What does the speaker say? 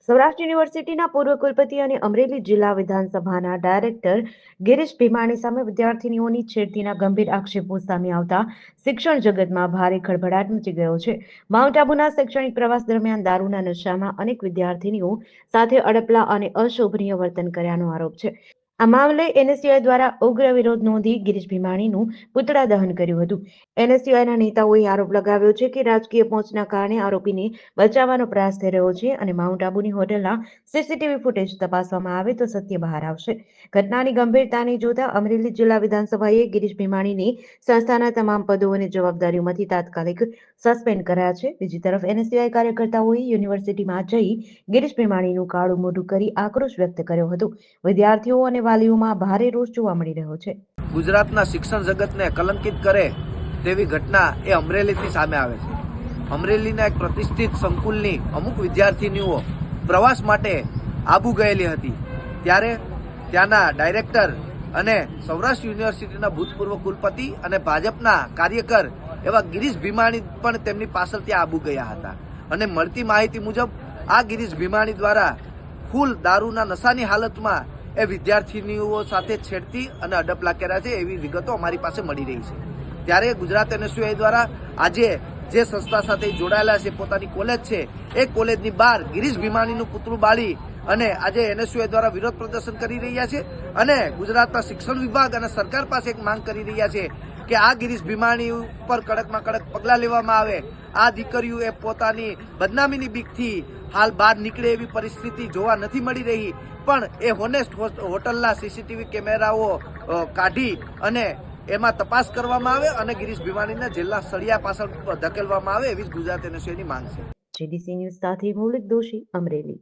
સૌરાષ્ટ્ર યુનિવર્સિટીના પૂર્વ કુલપતિ અને અમરેલી જિલ્લા વિધાનસભાના ડાયરેક્ટર ગિરીશ ભીમાણી સામે વિદ્યાર્થીનીઓની છેડતીના ગંભીર આક્ષેપો સામે આવતા શિક્ષણ જગતમાં ભારે ખળભળાટ મચી ગયો છે. માઉન્ટ આબુના શૈક્ષણિક પ્રવાસ દરમિયાન દારૂના નશામાં અનેક વિદ્યાર્થીનીઓ સાથે અડપલા અને અશોભનીય વર્તન કર્યાનો આરોપ છે. આ મામલે એનએસયુઆઈ દ્વારા ઉગ્ર વિરોધ નોંધી ગિરીશ ભીમાણીનું પુતળા દહન કર્યું હતું. એનએસયુઆઈના નેતાઓએ આરોપ લગાવ્યો છે કે રાજકીય પહોંચના કારણે આરોપીને બચાવવાનો પ્રયાસ થઈ રહ્યો છે અને માઉન્ટ આબુની હોટલના સીસીટીવી ફૂટેજ તપાસવામાં આવે તો સત્ય બહાર આવશે. ઘટનાની ગંભીરતાને જોતા અમરેલી જિલ્લા વિધાનસભાએ ગિરીશ ભીમાણીને સંસ્થાના તમામ પદો અને જવાબદારીઓમાંથી તાત્કાલિક સસ્પેન્ડ કર્યા છે. બીજી તરફ એનએસયુઆઈ કાર્યકર્તાઓએ યુનિવર્સિટીમાં જઈ ગિરીશ ભીમાણીનું કાળું મોઢું કરી આક્રોશ વ્યક્ત કર્યો હતો. વિદ્યાર્થીઓ અને વાલીઓમાં ભારે રોષ જોવા મળી રહ્યો છે. ગુજરાતના શિક્ષણ જગતને કલંકિત કરે તેવી ઘટના એ અમરેલીથી સામે આવે છે. અમરેલીના એક પ્રતિષ્ઠિત સંકુલની અમુક વિદ્યાર્થીનીઓ પ્રવાસ માટે આબુ ગયેલી હતી. ત્યારે ત્યાંના ડાયરેક્ટર અને સૌરાષ્ટ્ર યુનિવર્સિટીના ભૂતપૂર્વ કુલપતિ અને ભાજપના કાર્યકર એવા ગિરીશ ભીમાણી પણ તેમની પાછળ ત્યાં આબુ ગયા હતા. અને મળતી માહિતી મુજબ આ ગિરીશ ભીમાણી દ્વારા ફૂલ દારૂના નશાની હાલતમાં એ વિદ્યાર્થીનીઓ સાથે છેડતી અને અડપલા કર્યા છે એવી વિગતો અમારી પાસે મળી રહી છે. ત્યારે ગુજરાત એનએસયુઆઈ દ્વારા આજે જે સંસ્થા સાથે જોડાયેલા છે, પોતાની કોલેજ છે, એ કોલેજની બહાર ગિરીશ ભીમાણીનું પુતળું બાળી અને આજે એનએસયુઆઈ દ્વારા વિરોધ પ્રદર્શન કરી રહ્યા છે અને ગુજરાતના શિક્ષણ વિભાગ અને સરકાર પાસે એક માંગ કરી રહ્યા છે કે આ ગિરીશ ભીમાણી ઉપર કડકમાં કડક પગલાં લેવામાં આવે. આ દીકરીઓ એ પોતાની બદનામીની બીકથી હાલ બહાર નીકળે એવી પરિસ્થિતિ જોવા નથી મળી રહી, પણ એ હોનેસ્ટ હોટલના સીસીટીવી કેમેરાઓ કાઢી અને એમાં તપાસ કરવામાં આવે અને ગિરીશ ભીમાણીને જેલના સળિયા પાછળ ધકેલવામાં આવે એવી જ ગુજરાત એનએસયુઆઈની માંગ છે. જીડીસી ન્યૂઝ સાથે મૌલિક દોશી, અમરેલી.